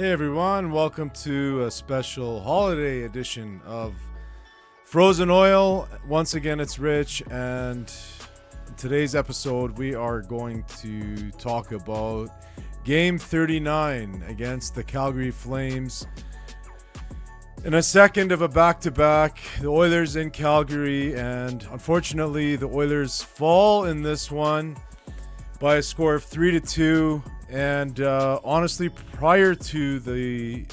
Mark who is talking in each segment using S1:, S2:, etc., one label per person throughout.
S1: Hey everyone, welcome to a special holiday edition of Frozen Oil. Once again, it's Rich, and in today's episode we are going to talk about Game 39 against the Calgary Flames. In a second of a back-to-back, the Oilers in Calgary, and unfortunately the Oilers fall in this one by a score of 3-2. And honestly, prior to the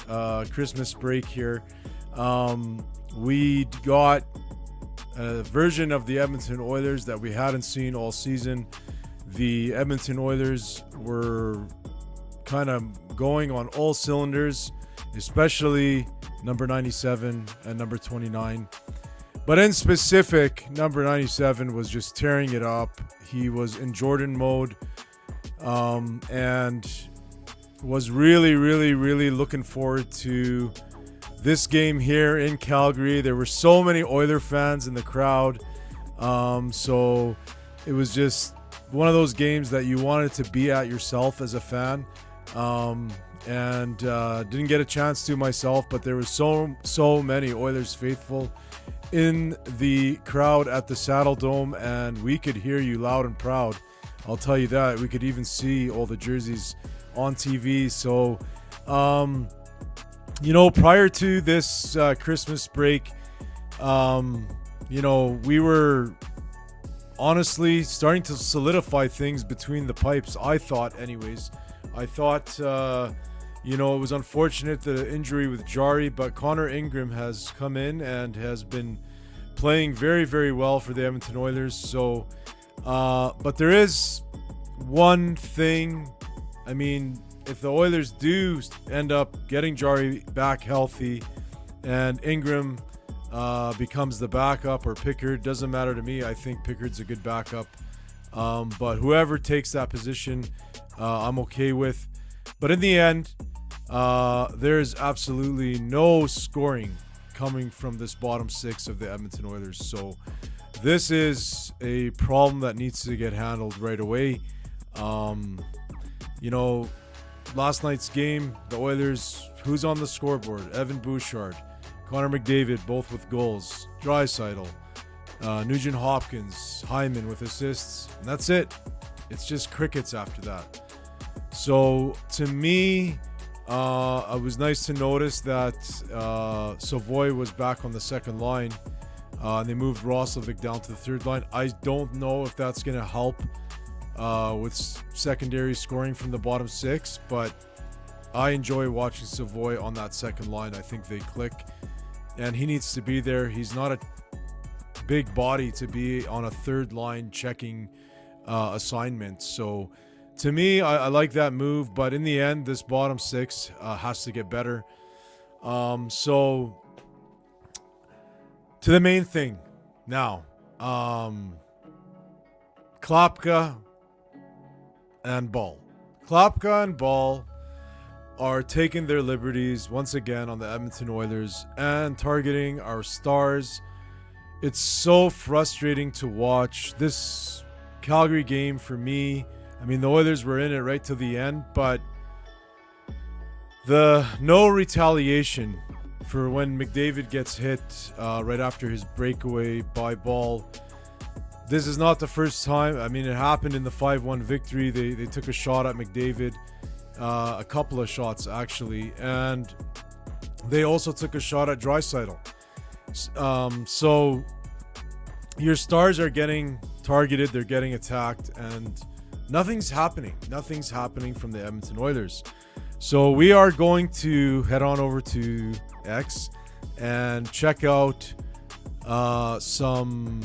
S1: Christmas break here, we got a version of the Edmonton Oilers that we hadn't seen all season. The Edmonton Oilers were kind of going on all cylinders, especially number 97 and number 29. But in specific, number 97 was just tearing it up. He was in Jordan mode. And was really looking forward to this game here in Calgary. There were so many Oiler fans in the crowd, so it was just one of those games that you wanted to be at yourself as a fan, and didn't get a chance to myself, but there was so many Oilers faithful in the crowd at the Saddle Dome, and we could hear you loud and proud. I'll tell you that. We could even see all the jerseys on TV. So, prior to this Christmas break, we were honestly starting to solidify things between the pipes, I thought anyways. I thought, it was unfortunate, the injury with Jari, but Connor Ingram has come in and has been playing very well for the Edmonton Oilers. So, but there is one thing. I mean, if the Oilers do end up getting Jari back healthy and Ingram becomes the backup, or Pickard, doesn't matter to me. I think Pickard's a good backup. But whoever takes that position, I'm okay with. But in the end, there's absolutely no scoring coming from this bottom six of the Edmonton Oilers. So this is a problem that needs to get handled right away. Last night's game, the Oilers, who's on the scoreboard? Evan Bouchard, Connor McDavid, both with goals. Draisaitl, Nugent Hopkins, Hyman with assists. And that's it. It's just crickets after that. So to me, it was nice to notice that Savoy was back on the second line. They moved Roslovic down to the third line. I don't know if that's going to help with secondary scoring from the bottom six, but I enjoy watching Savoy on that second line. I think they click, and he needs to be there. He's not a big body to be on a third line checking assignment. So to me, I like that move, but in the end, this bottom six has to get better. So to the main thing now, Klapka and Ball. Klapka and Ball are taking their liberties once again on the Edmonton Oilers and targeting our stars. It's so frustrating to watch this Calgary game for me. I mean, the Oilers were in it right to the end, but the no retaliation for when McDavid gets hit right after his breakaway by Ball. This is not the first time. I mean, it happened in the 5-1 victory. They took a shot at McDavid, a couple of shots actually, and they also took a shot at Draisaitl. So your stars are getting targeted, they're getting attacked, and nothing's happening. Nothing's happening from the Edmonton Oilers. So we are going to head on over to X and check out some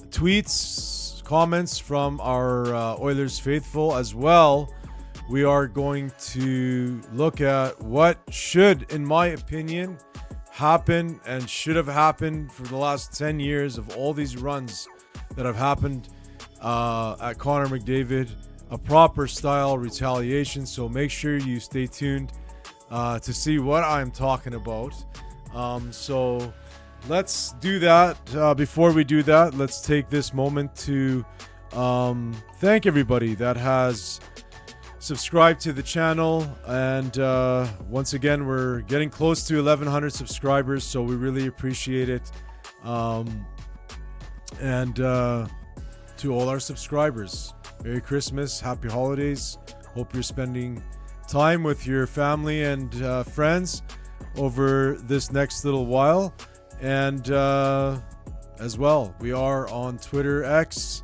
S1: tweets, comments from our Oilers faithful as well. We are going to look at what should, in my opinion, happen and should have happened for the last 10 years of all these runs that have happened at Connor McDavid. A proper style retaliation. So make sure you stay tuned to see what I'm talking about. So let's do that. Before we do that, let's take this moment to thank everybody that has subscribe to the channel. And once again, we're getting close to 1,100 subscribers, so we really appreciate it. And to all our subscribers, Merry Christmas, Happy Holidays. Hope you're spending time with your family and friends over this next little while. And as well, we are on Twitter, X,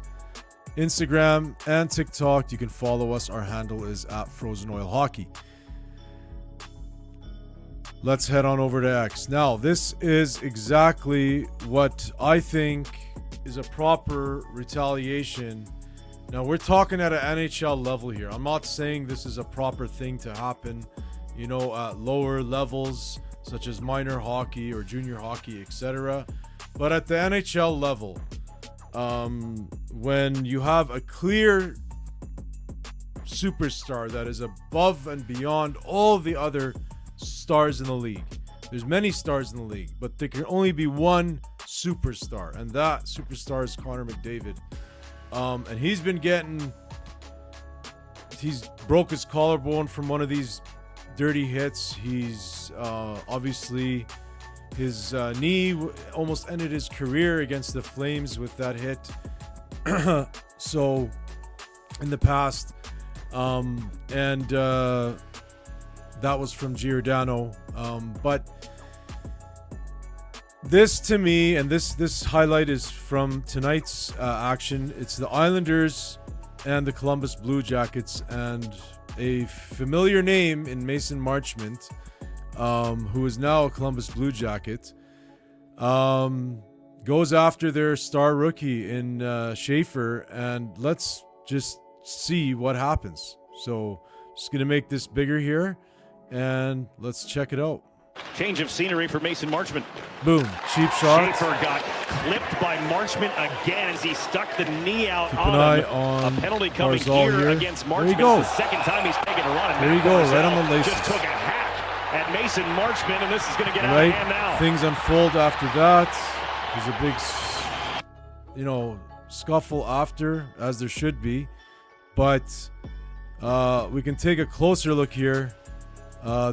S1: Instagram, and TikTok. You can follow us. Our handle is @FrozenOilHockey. Let's head on over to X. Now, this is exactly what I think is a proper retaliation. Now, we're talking at an NHL level here. I'm not saying this is a proper thing to happen, at lower levels, such as minor hockey or junior hockey, etc. But at the NHL level, when you have a clear superstar that is above and beyond all the other stars in the league. There's many stars in the league, but there can only be one superstar, and that superstar is Connor McDavid. And he's broke his collarbone from one of these dirty hits. He's obviously his knee almost ended his career against the Flames with that hit. So in the past, that was from Giordano. But this to me, and this highlight is from tonight's action. It's the Islanders and the Columbus Blue Jackets, and a familiar name in Mason Marchment, who is now a Columbus Blue Jacket, goes after their star rookie in Schaefer, and let's just see what happens. So just gonna make this bigger here, and let's check it out.
S2: Change of scenery for Mason Marchment.
S1: Boom, cheap shot.
S2: Schaefer got clipped by Marchment again as he stuck the knee out.
S1: Keep an eye on
S2: a penalty coming
S1: Barzal
S2: here against Marchment.
S1: There you go.
S2: The second time he's taken a run.
S1: There you go, right on the laces.
S2: Just took a hack at Mason Marchment, and this is going to get out
S1: Right,
S2: of hand now.
S1: things unfold after that. There's a big, scuffle after, as there should be. But we can take a closer look here.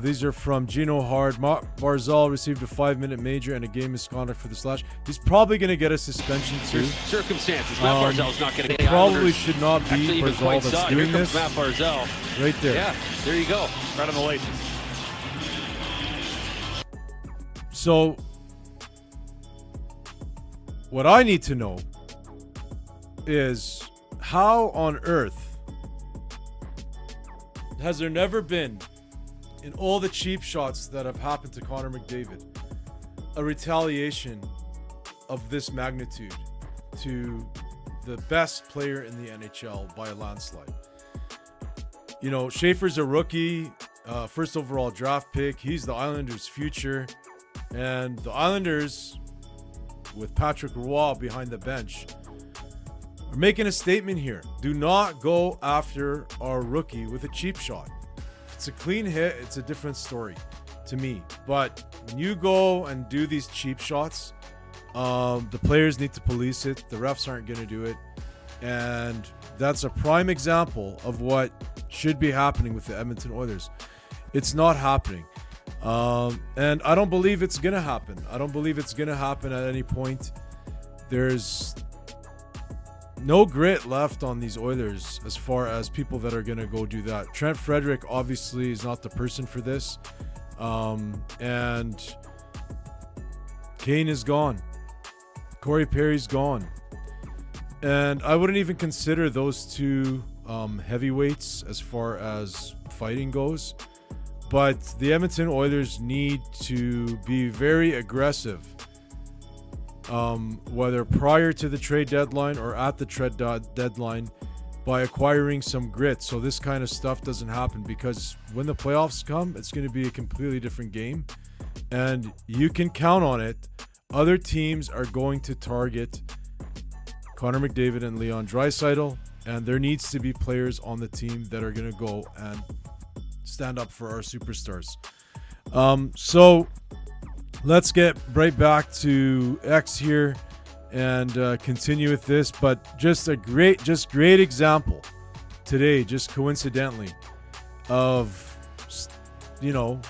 S1: These are from Gino Hard. Barzal received a 5-minute major and a game misconduct for the slash. He's probably going to get a suspension too.
S3: Circumstances. Matt Barzal's not going to get
S1: probably should not be Barzal that's doing
S3: Here
S1: this.
S3: Matt Barzal.
S1: Right there.
S3: Yeah, there you go.
S2: Right on the laces.
S1: So, what I need to know is how on earth has there never been, in all the cheap shots that have happened to Connor McDavid, a retaliation of this magnitude to the best player in the NHL by a landslide? Schaefer's a rookie, first overall draft pick. He's the Islanders' future. And the Islanders, with Patrick Roy behind the bench, are making a statement here. Do not go after our rookie with a cheap shot. It's a clean hit, it's a different story to me. But when you go and do these cheap shots, the players need to police it. The refs aren't going to do it. And that's a prime example of what should be happening with the Edmonton Oilers. It's not happening. And I don't believe it's going to happen. I don't believe it's going to happen at any point. There's no grit left on these Oilers as far as people that are going to go do that. Trent Frederick obviously is not the person for this. And Kane is gone. Corey Perry's gone. And I wouldn't even consider those two heavyweights as far as fighting goes. But the Edmonton Oilers need to be very aggressive, whether prior to the trade deadline or at the trade deadline, by acquiring some grit so this kind of stuff doesn't happen. Because when the playoffs come, it's going to be a completely different game. And you can count on it. Other teams are going to target Connor McDavid and Leon Draisaitl. And there needs to be players on the team that are going to go and stand up for our superstars. So let's get right back to X here and continue with this. But just great example today, just coincidentally, of, you know,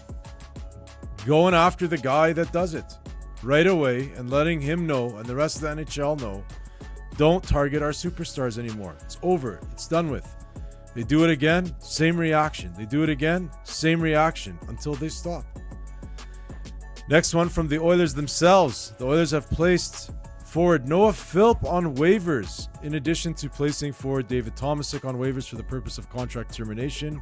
S1: going after the guy that does it right away and letting him know and the rest of the NHL know, don't target our superstars anymore. It's over. It's done with. They do it again, same reaction. They do it again, same reaction until they stop. Next one from the Oilers themselves. The Oilers have placed forward Noah Philp on waivers, in addition to placing forward David Tomasic on waivers for the purpose of contract termination.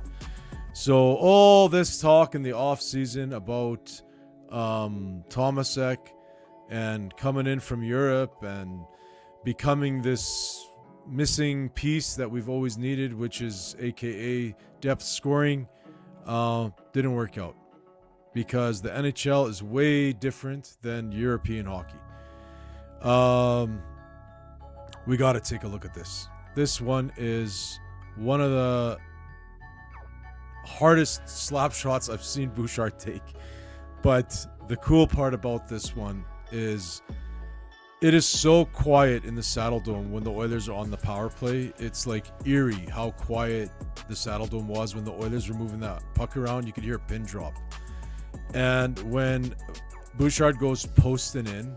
S1: So all this talk in the offseason about Tomasic and coming in from Europe and becoming this missing piece that we've always needed, which is AKA depth scoring, didn't work out because the NHL is way different than European hockey. We got to take a look at this. This one is one of the hardest slap shots I've seen Bouchard take. But the cool part about this one is it is so quiet in the Saddle Dome when the Oilers are on the power play. It's like eerie how quiet the Saddle Dome was when the Oilers were moving that puck around. You could hear a pin drop. And when Bouchard goes posting in,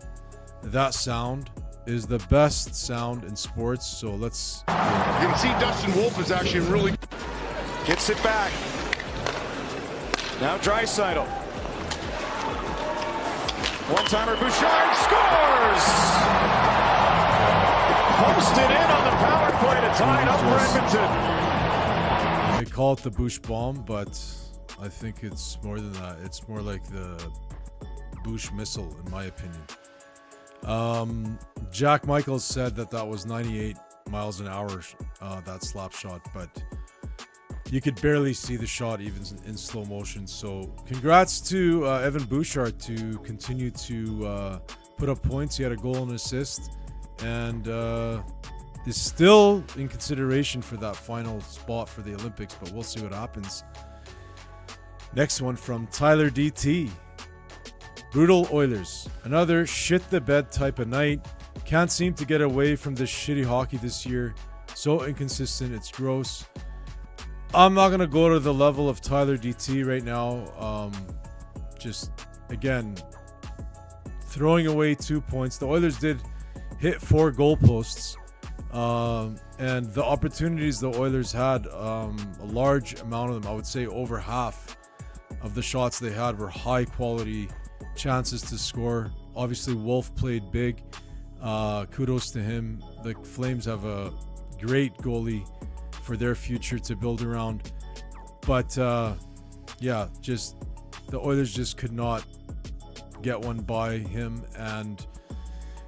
S1: that sound is the best sound in sports. So let's...
S4: You can see Dustin Wolf is actually really...
S5: Gets it back. Now Draisaitl. One-timer, Bouchard scores! Posted in on the power play to tie it up for Edmonton.
S1: They call it the Bouch bomb, but I think it's more than that. It's more like the Bouch missile, in my opinion. Jack Michaels said that was 98 miles an hour, that slap shot, but you could barely see the shot even in slow motion. So congrats to Evan Bouchard to continue to put up points. He had a goal and assist and is still in consideration for that final spot for the Olympics, but we'll see what happens. Next one from Tyler DT. Brutal Oilers. Another shit the bed type of night. Can't seem to get away from this shitty hockey this year. So inconsistent, it's gross. I'm not going to go to the level of Tyler DT right now. Just, again, throwing away 2 points. The Oilers did hit 4 goalposts. And the opportunities the Oilers had, a large amount of them, I would say over half of the shots they had were high quality chances to score. Obviously, Wolf played big. Kudos to him. The Flames have a great goalie for their future to build around. But yeah, just the Oilers just could not get one by him, and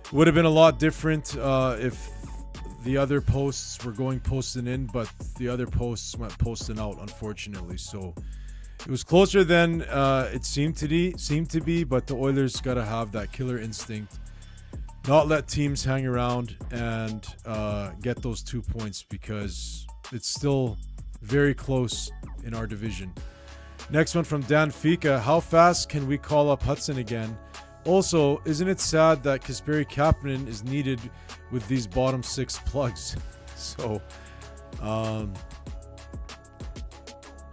S1: it would have been a lot different if the other posts were going posting in, but the other posts went posting out, unfortunately. So it was closer than it seemed to be, but the Oilers got to have that killer instinct, not let teams hang around and get those 2 points, because it's still very close in our division. Next one from Dan Fika. How fast can we call up Hudson again? Also, isn't it sad that Kasperi Kapanen is needed with these bottom 6 plugs? So,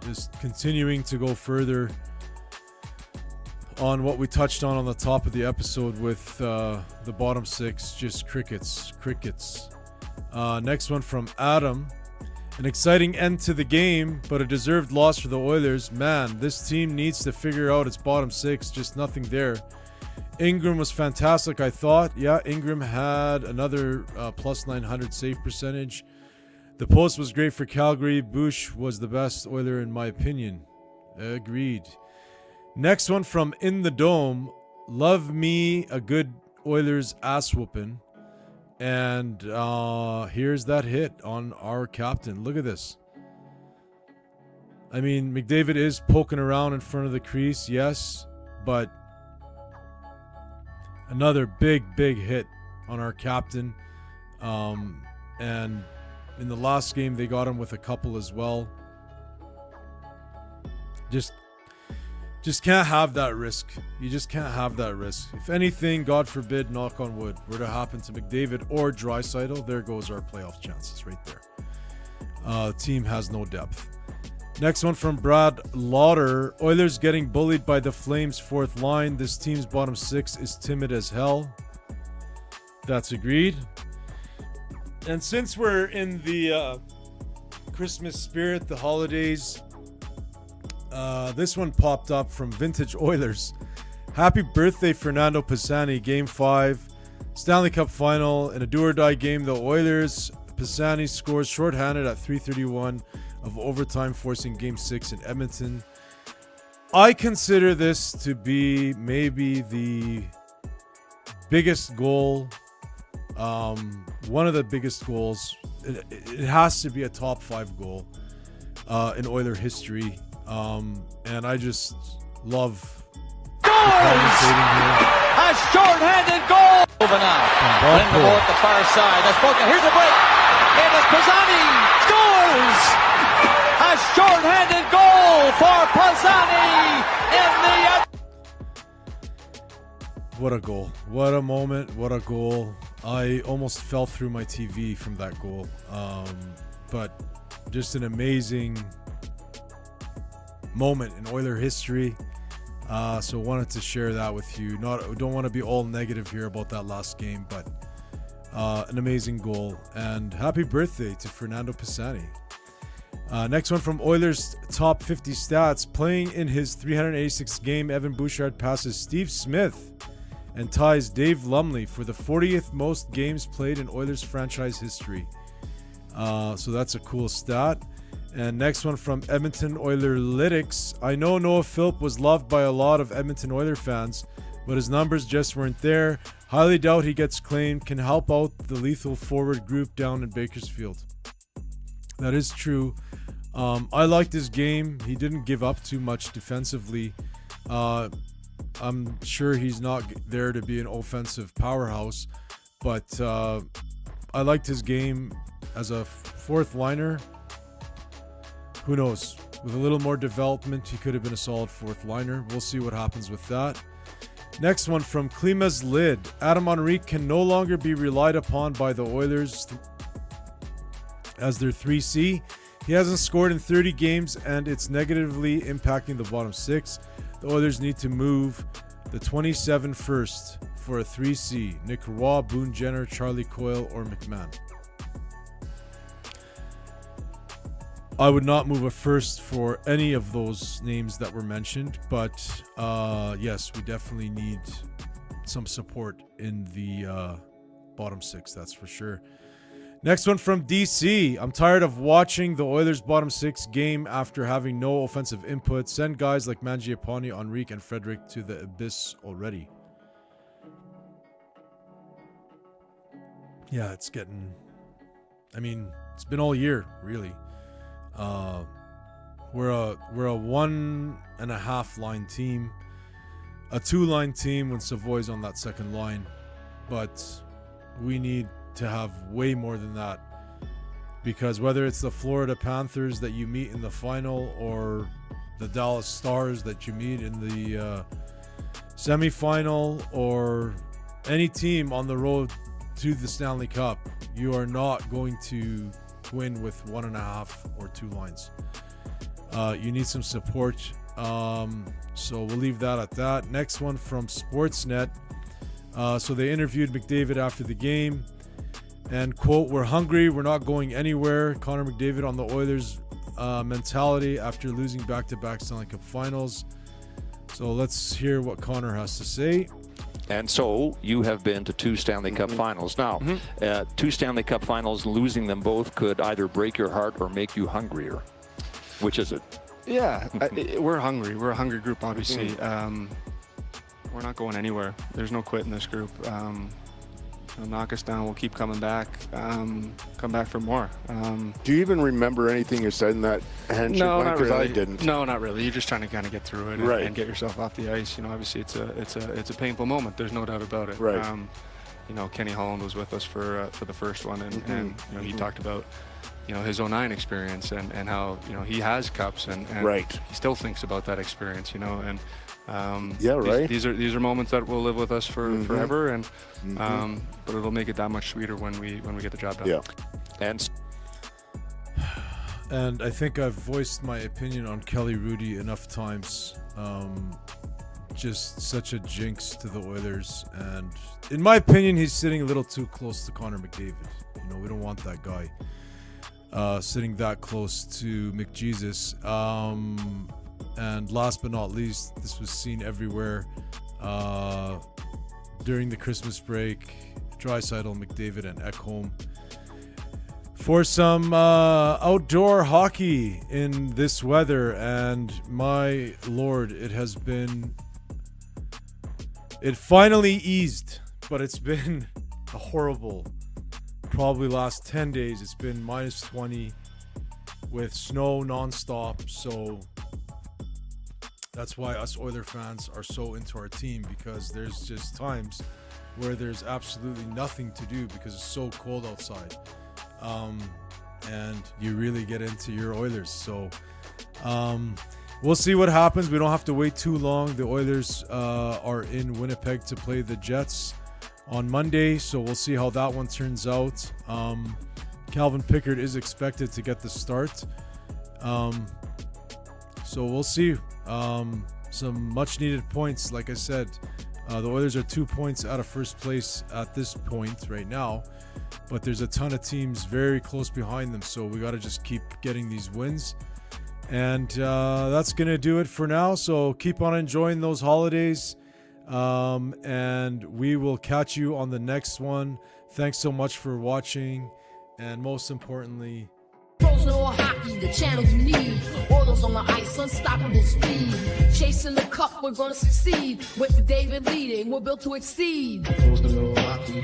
S1: just continuing to go further on what we touched on the top of the episode with the bottom 6, just crickets. Next one from Adam. An exciting end to the game, but a deserved loss for the Oilers. Man, this team needs to figure out its bottom 6, just nothing there. Ingram was fantastic, I thought. Yeah, Ingram had another plus 900 save percentage. The post was great for Calgary. Bush was the best Oiler in my opinion. Agreed. Next one from In the Dome. Love me a good Oilers ass whooping. And here's that hit on our captain. Look at this. I mean, McDavid is poking around in front of the crease, yes, but another big hit on our captain. And in the last game, they got him with a couple as well. Just can't have that risk. You just can't have that risk. If anything, God forbid, knock on wood, were to happen to McDavid or Draisaitl, there goes our playoff chances right there. Team has no depth. Next one from Brad Lauder. Oilers getting bullied by the Flames' fourth line. This team's bottom six is timid as hell. That's agreed. And since we're in the Christmas spirit, the holidays, this one popped up from Vintage Oilers. Happy birthday, Fernando Pisani. Game 5, Stanley Cup final. In a do-or-die game, the Oilers, Pisani scores shorthanded at 3:31 of overtime, forcing Game 6 in Edmonton. I consider this to be maybe the biggest goal, one of the biggest goals. It has to be a top 5 goal in Oiler history. And I just love the commentating here.
S6: A short-handed goal. Over now. Lindbergh at the far side. That's broken. Here's a break. It is Pisani scores. A short-handed goal for Pisani in the.
S1: What a goal. What a moment. What a goal. I almost fell through my TV from that goal. But just an amazing moment in Oiler history. So wanted to share that with you. Don't want to be all negative here about that last game, but an amazing goal. And happy birthday to Fernando Pisani. Next one from Oilers top 50 stats. Playing in his 386th game, Evan Bouchard passes Steve Smith and ties Dave Lumley for the 40th most games played in Oilers franchise history. So that's a cool stat. And next one from Edmonton Oilerlytics. I know Noah Philp was loved by a lot of Edmonton Oiler fans, but his numbers just weren't there. Highly doubt he gets claimed. Can help out the lethal forward group down in Bakersfield. That is true. I liked his game. He didn't give up too much defensively. I'm sure he's not there to be an offensive powerhouse, but I liked his game as a fourth liner. Who knows? With a little more development, he could have been a solid fourth liner. We'll see what happens with that. Next one from Klima's Lid. Adam Henrique can no longer be relied upon by the Oilers as their 3C. He hasn't scored in 30 games, and it's negatively impacting the bottom 6. The Oilers need to move the 27 first for a 3C. Nick Roy, Boone Jenner, Charlie Coyle, or McMahon. I would not move a first for any of those names that were mentioned, but yes, we definitely need some support in the bottom 6, that's for sure. Next one from DC. I'm tired of watching the Oilers bottom 6 game after having no offensive input. Send guys like Mangiapane, Henrique, and Frederick to the abyss already. Yeah, it's getting... I mean, it's been all year, really. We're a 1.5 line team, a 2-line team when Savoy's on that second line, but we need to have way more than that, because whether it's the Florida Panthers that you meet in the final or the Dallas Stars that you meet in the semifinal, or any team on the road to the Stanley Cup, you are not going to win with 1.5 or 2 lines. You need some support. So we'll leave that at that. Next one from Sportsnet. So they interviewed McDavid after the game and, quote, "We're hungry. We're not going anywhere." Connor McDavid on the Oilers mentality after losing back-to-back Stanley Cup finals. So let's hear what Connor has to say.
S7: And so you have been to 2 Stanley Cup finals. Now, 2 Stanley Cup finals, losing them both could either break your heart or make you hungrier. Which is it?
S8: Yeah, we're hungry. We're a hungry group, obviously. We're not going anywhere. There's no quit in this group. They'll knock us down. We'll keep coming back. Come back for more.
S4: Do you even remember anything you said in that handshake?
S8: No, not really.
S4: I didn't.
S8: No, not really. You're just trying to kind of get through it
S4: Right.
S8: and get yourself off the ice. You know, obviously it's a painful moment. There's no doubt about it.
S4: Right.
S8: You know, Kenny Holland was with us for the first one, and you know, he talked about, you know, his 09 experience and how, you know, he has cups and
S4: Right.
S8: he still thinks about that experience, you know, and
S4: yeah, right.
S8: These are moments that will live with us for forever, and but it'll make it that much sweeter when we get the job done.
S4: Yeah.
S7: And
S1: And I think I've voiced my opinion on Kelly Rudy enough times. Just such a jinx to the Oilers. And in my opinion, he's sitting a little too close to Connor McDavid. You know, we don't want that guy sitting that close to McJesus. And last but not least, this was seen everywhere during the Christmas break. Draisaitl, McDavid, and Ekholm for some outdoor hockey in this weather. And my lord, it finally eased, but it's been a horrible, probably last 10 days. It's been minus 20 with snow nonstop. So that's why us Oiler fans are so into our team, because there's just times where there's absolutely nothing to do because it's so cold outside. And you really get into your Oilers. So we'll see what happens. We don't have to wait too long. The Oilers are in Winnipeg to play the Jets on Monday, so we'll see how that one turns out. Calvin Pickard is expected to get the start. So we'll see. Some much needed points. Like I said, the Oilers are 2 points out of first place at this point right now, but there's a ton of teams very close behind them, so we got to just keep getting these wins. And that's going to do it for now. So keep on enjoying those holidays. And we will catch you on the next one. Thanks so much for watching. And most importantly,
S9: Frozen or hockey, the channel you need. Oilers on the ice, unstoppable speed. Chasing the cup, we're gonna succeed. With David leading, we're built to exceed.
S10: Frozen or hockey,